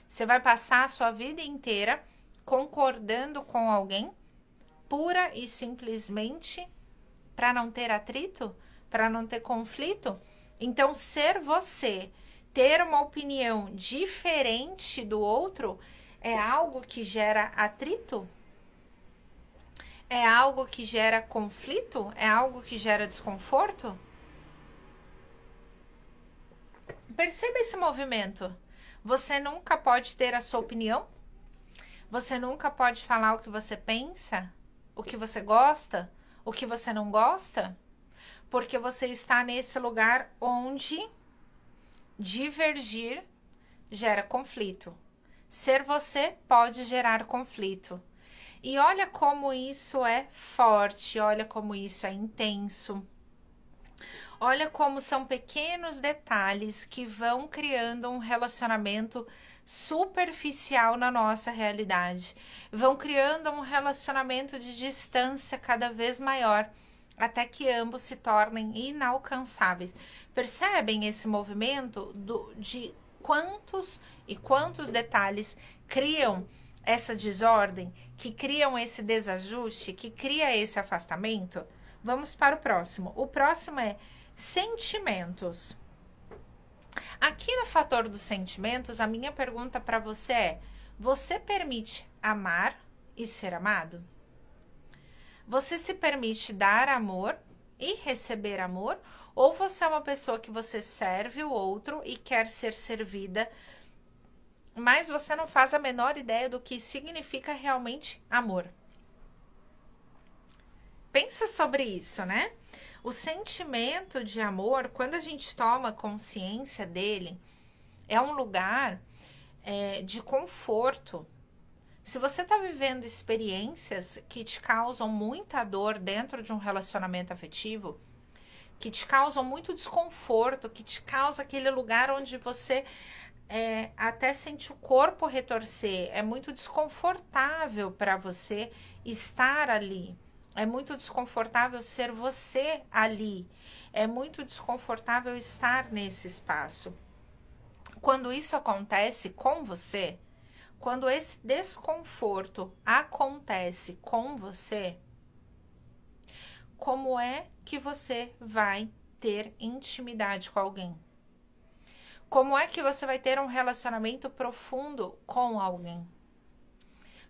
Você vai passar a sua vida inteira concordando com alguém pura e simplesmente para não ter atrito, para não ter conflito? Então, ser você, ter uma opinião diferente do outro, é algo que gera atrito? É algo que gera conflito? É algo que gera desconforto? Perceba esse movimento. Você nunca pode ter a sua opinião? Você nunca pode falar o que você pensa? O que você gosta? O que você não gosta? Porque você está nesse lugar onde divergir gera conflito. Ser você pode gerar conflito. E olha como isso é forte, olha como isso é intenso. Olha como são pequenos detalhes que vão criando um relacionamento superficial na nossa realidade. Vão criando um relacionamento de distância cada vez maior, até que ambos se tornem inalcançáveis. Percebem esse movimento de quantos e quantos detalhes criam essa desordem, que criam esse desajuste, que cria esse afastamento? Vamos para o próximo. O próximo é sentimentos. Aqui no fator dos sentimentos, a minha pergunta para você é: você permite amar e ser amado? Você se permite dar amor e receber amor? Ou você é uma pessoa que você serve o outro e quer ser servida, mas você não faz a menor ideia do que significa realmente amor? Pensa sobre isso, né? O sentimento de amor, quando a gente toma consciência dele, é um lugar de conforto. Se você está vivendo experiências que te causam muita dor dentro de um relacionamento afetivo, que te causam muito desconforto, que te causa aquele lugar onde você até sente o corpo retorcer, é muito desconfortável para você estar ali. É muito desconfortável ser você ali. É muito desconfortável estar nesse espaço. Quando isso acontece com você, quando esse desconforto acontece com você, como é que você vai ter intimidade com alguém? Como é que você vai ter um relacionamento profundo com alguém?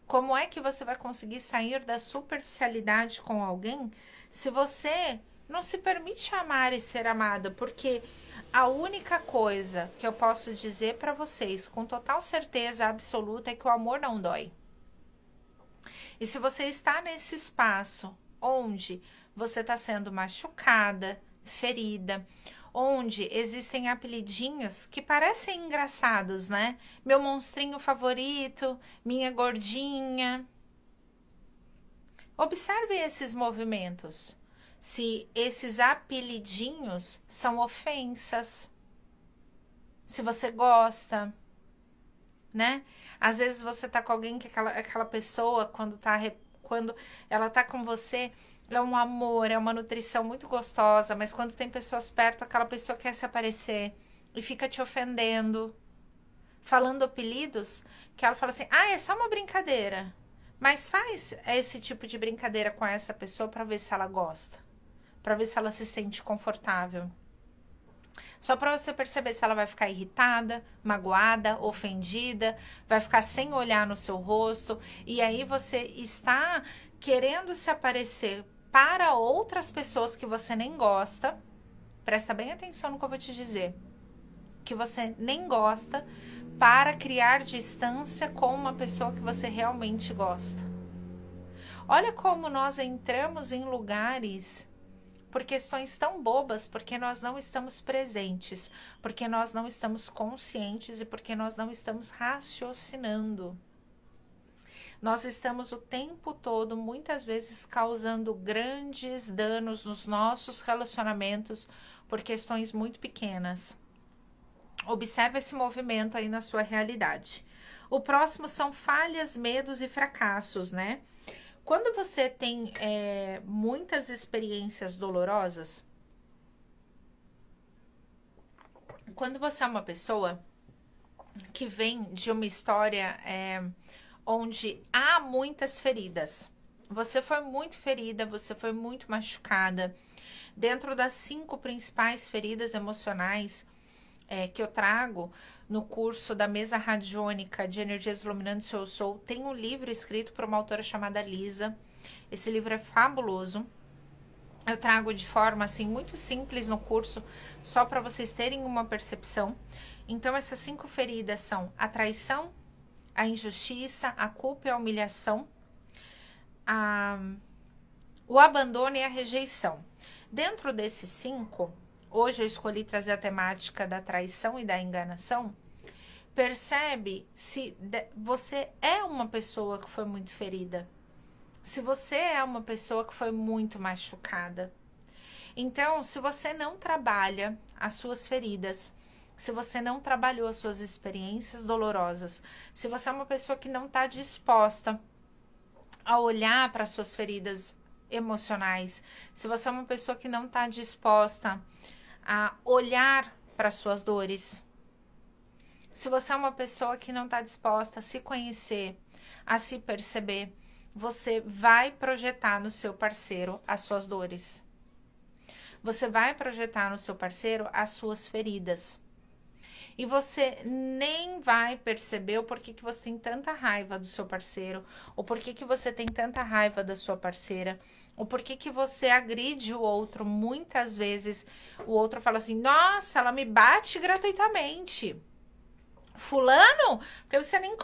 Como é que você vai conseguir sair da superficialidade com alguém se você não se permite amar e ser amada? Porque a única coisa que eu posso dizer para vocês com total certeza absoluta é que o amor não dói. E se você está nesse espaço onde você está sendo machucada, ferida, onde existem apelidinhos que parecem engraçados, né? Meu monstrinho favorito, minha gordinha. Observe esses movimentos. Se esses apelidinhos são ofensas. Se você gosta, né? Às vezes você tá com alguém que aquela pessoa, quando ela tá com você, é um amor, é uma nutrição muito gostosa, mas quando tem pessoas perto, aquela pessoa quer se aparecer e fica te ofendendo, falando apelidos, que ela fala assim, é só uma brincadeira. Mas faz esse tipo de brincadeira com essa pessoa para ver se ela gosta, para ver se ela se sente confortável. Só para você perceber se ela vai ficar irritada, magoada, ofendida, vai ficar sem olhar no seu rosto, e aí você está querendo se aparecer para outras pessoas que você nem gosta. Presta bem atenção no que eu vou te dizer. Que você nem gosta, para criar distância com uma pessoa que você realmente gosta. Olha como nós entramos em lugares por questões tão bobas, porque nós não estamos presentes, porque nós não estamos conscientes e porque nós não estamos raciocinando. Nós estamos o tempo todo, muitas vezes, causando grandes danos nos nossos relacionamentos por questões muito pequenas. Observe esse movimento aí na sua realidade. O próximo são falhas, medos e fracassos, né? Quando você tem muitas experiências dolorosas, quando você é uma pessoa que vem de uma história onde há muitas feridas, você foi muito ferida, você foi muito machucada. Dentro das 5 principais feridas emocionais que eu trago no curso da mesa radiônica de energias iluminando seu soul, tem um livro escrito por uma autora chamada Lisa. Esse livro é fabuloso. Eu trago de forma assim muito simples no curso, só para vocês terem uma percepção. Então essas 5 feridas são a traição, a injustiça, a culpa e a humilhação, o abandono e a rejeição. Dentro desses 5, hoje eu escolhi trazer a temática da traição e da enganação. Percebe se você é uma pessoa que foi muito ferida, se você é uma pessoa que foi muito machucada. Então, se você não trabalha as suas feridas, se você não trabalhou as suas experiências dolorosas, se você é uma pessoa que não está disposta a olhar para as suas feridas emocionais, se você é uma pessoa que não está disposta a olhar para as suas dores, se você é uma pessoa que não está disposta a se conhecer, a se perceber, você vai projetar no seu parceiro as suas dores. Você vai projetar no seu parceiro as suas feridas. E você nem vai perceber o porquê que você tem tanta raiva do seu parceiro, ou porquê que você tem tanta raiva da sua parceira, ou porquê que você agride o outro. Muitas vezes o outro fala assim, nossa, ela me bate gratuitamente. Fulano, porque você nem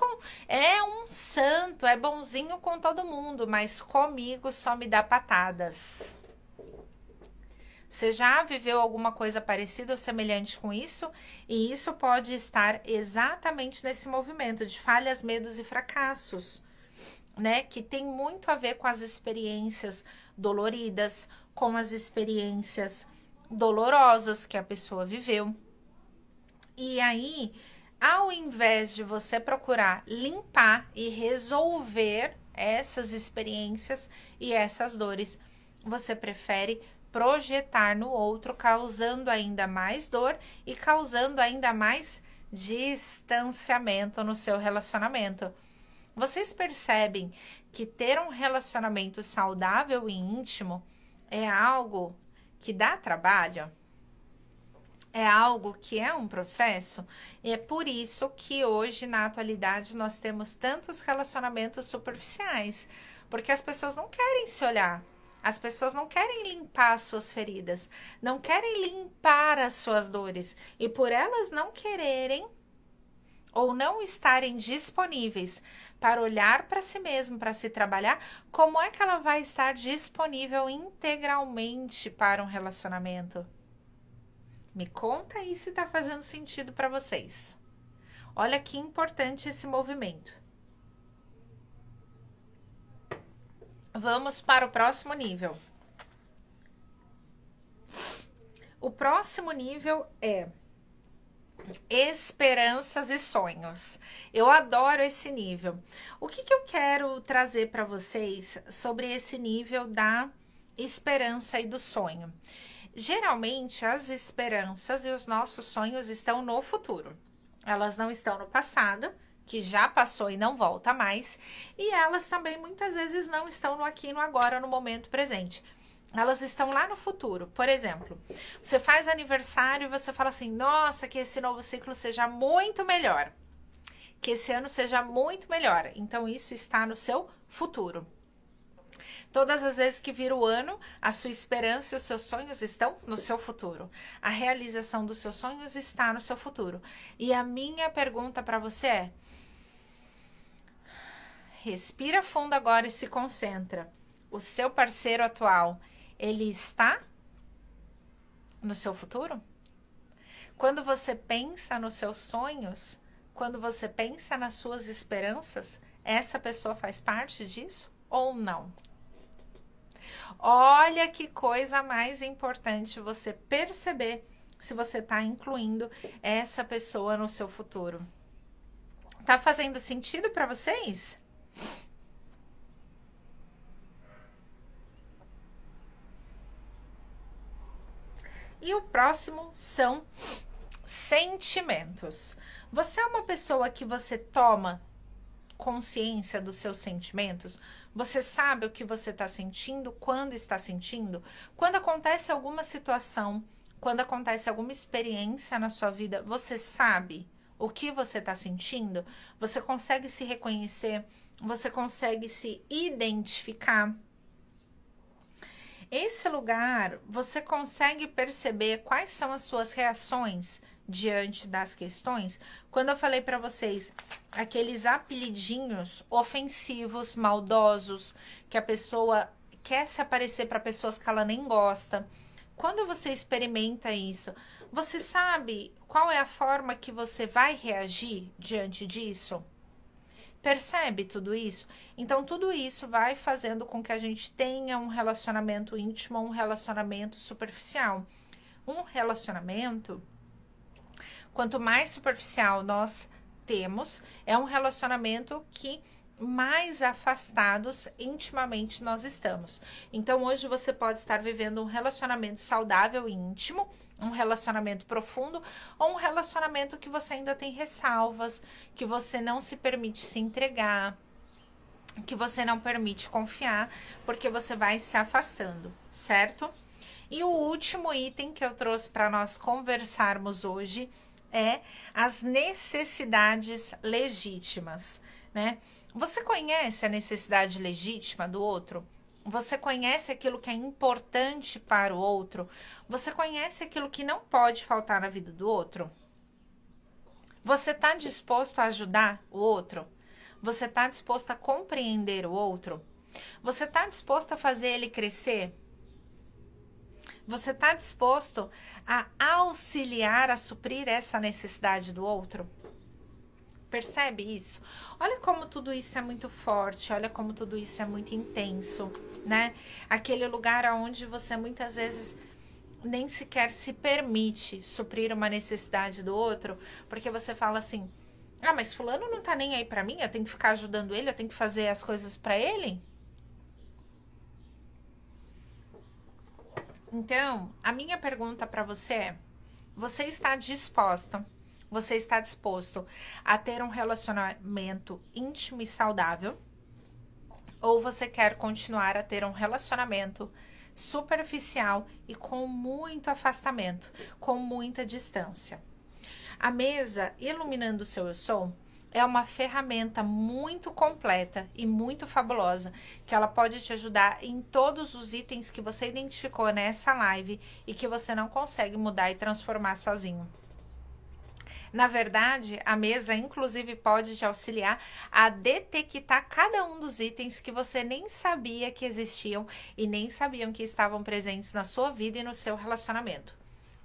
é um santo, é bonzinho com todo mundo, mas comigo só me dá patadas. Você já viveu alguma coisa parecida ou semelhante com isso? E isso pode estar exatamente nesse movimento de falhas, medos e fracassos, né? Que tem muito a ver com as experiências doloridas, com as experiências dolorosas que a pessoa viveu. E aí, ao invés de você procurar limpar e resolver essas experiências e essas dores, você prefere projetar no outro, causando ainda mais dor e causando ainda mais distanciamento no seu relacionamento. Vocês percebem que ter um relacionamento saudável e íntimo é algo que dá trabalho? É algo que é um processo, e é por isso que hoje, na atualidade, nós temos tantos relacionamentos superficiais, porque as pessoas não querem se olhar, as pessoas não querem limpar as suas feridas, não querem limpar as suas dores, e por elas não quererem ou não estarem disponíveis para olhar para si mesmo, para se trabalhar, como é que ela vai estar disponível integralmente para um relacionamento? Me conta aí se tá fazendo sentido para vocês. Olha que importante esse movimento. Vamos para o próximo nível. O próximo nível é esperanças e sonhos. Eu adoro esse nível. O que eu quero trazer para vocês sobre esse nível da esperança e do sonho? Geralmente, as esperanças e os nossos sonhos estão no futuro. Elas não estão no passado, que já passou e não volta mais. E elas também, muitas vezes, não estão no aqui e no agora, no momento presente. Elas estão lá no futuro. Por exemplo, você faz aniversário e você fala assim, nossa, que esse novo ciclo seja muito melhor. Que esse ano seja muito melhor. Então, isso está no seu futuro. Todas as vezes que vira o ano, a sua esperança e os seus sonhos estão no seu futuro. A realização dos seus sonhos está no seu futuro. E a minha pergunta para você é: respira fundo agora e se concentra. O seu parceiro atual, ele está no seu futuro? Quando você pensa nos seus sonhos, quando você pensa nas suas esperanças, essa pessoa faz parte disso ou não? Olha que coisa mais importante você perceber se você está incluindo essa pessoa no seu futuro. Tá fazendo sentido para vocês? E o próximo são sentimentos. Você é uma pessoa que você toma consciência dos seus sentimentos? Você sabe o que você está sentindo, quando está sentindo? Quando acontece alguma situação, quando acontece alguma experiência na sua vida, você sabe o que você está sentindo? Você consegue se reconhecer? Você consegue se identificar? Esse lugar, você consegue perceber quais são as suas reações diante das questões? Quando eu falei para vocês aqueles apelidinhos ofensivos, maldosos, que a pessoa quer se aparecer para pessoas que ela nem gosta. Quando você experimenta isso, você sabe qual é a forma que você vai reagir diante disso? Percebe tudo isso? Então, tudo isso vai fazendo com que a gente tenha um relacionamento íntimo, um relacionamento superficial. Um relacionamento, quanto mais superficial nós temos, é um relacionamento que mais afastados intimamente nós estamos. Então, hoje você pode estar vivendo um relacionamento saudável e íntimo, um relacionamento profundo, ou um relacionamento que você ainda tem ressalvas, que você não se permite se entregar, que você não permite confiar, porque você vai se afastando, certo? E o último item que eu trouxe para nós conversarmos hoje é as necessidades legítimas, né? Você conhece a necessidade legítima do outro? Você conhece aquilo que é importante para o outro? Você conhece aquilo que não pode faltar na vida do outro? Você está disposto a ajudar o outro? Você está disposto a compreender o outro? Você está disposto a fazer ele crescer? Você está disposto a auxiliar, a suprir essa necessidade do outro? Percebe isso? Olha como tudo isso é muito forte, olha como tudo isso é muito intenso, né? Aquele lugar onde você muitas vezes nem sequer se permite suprir uma necessidade do outro, porque você fala assim: ah, mas fulano não tá nem aí pra mim, eu tenho que ficar ajudando ele, eu tenho que fazer as coisas pra ele. Então, a minha pergunta pra você é: você está disposta? Você está disposto a ter um relacionamento íntimo e saudável? Ou você quer continuar a ter um relacionamento superficial e com muito afastamento, com muita distância? A mesa Iluminando o Seu Eu Sou é uma ferramenta muito completa e muito fabulosa, que ela pode te ajudar em todos os itens que você identificou nessa live e que você não consegue mudar e transformar sozinho. Na verdade, a mesa inclusive pode te auxiliar a detectar cada um dos itens que você nem sabia que existiam e nem sabiam que estavam presentes na sua vida e no seu relacionamento.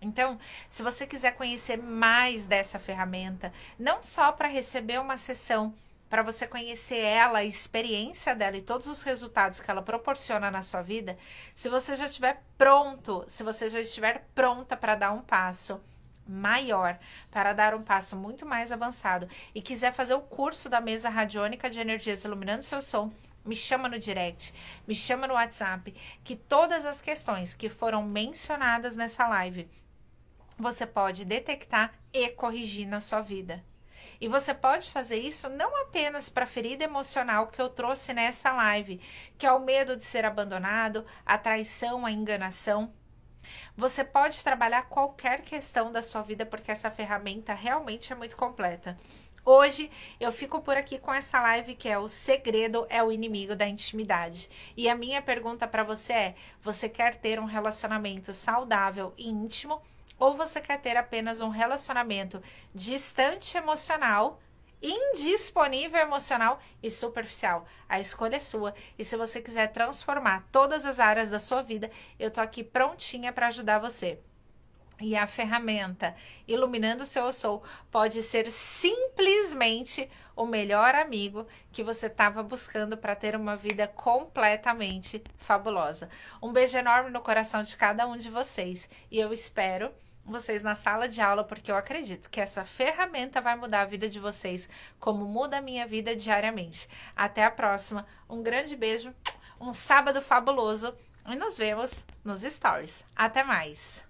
Então, se você quiser conhecer mais dessa ferramenta, não só para receber uma sessão, para você conhecer ela, a experiência dela e todos os resultados que ela proporciona na sua vida, se você já estiver pronto, se você já estiver pronta para dar um passo maior, para dar um passo muito mais avançado e quiser fazer o curso da mesa radiônica de energias Iluminando Seu Som, me chama no direct, me chama no WhatsApp, que todas as questões que foram mencionadas nessa live você pode detectar e corrigir na sua vida. E você pode fazer isso não apenas para a ferida emocional que eu trouxe nessa live, que é o medo de ser abandonado, a traição, a enganação. Você pode trabalhar qualquer questão da sua vida, porque essa ferramenta realmente é muito completa. Hoje eu fico por aqui com essa live que é o segredo é o inimigo da intimidade. E a minha pergunta para você é: você quer ter um relacionamento saudável e íntimo? Ou você quer ter apenas um relacionamento distante emocional, indisponível emocional e superficial? A escolha é sua. E se você quiser transformar todas as áreas da sua vida, eu tô aqui prontinha para ajudar você. E a ferramenta Iluminando o Seu Eu Sou pode ser simplesmente o melhor amigo que você estava buscando para ter uma vida completamente fabulosa. Um beijo enorme no coração de cada um de vocês e eu espero vocês na sala de aula, porque eu acredito que essa ferramenta vai mudar a vida de vocês, como muda a minha vida diariamente. Até a próxima, um grande beijo, um sábado fabuloso e nos vemos nos stories. Até mais!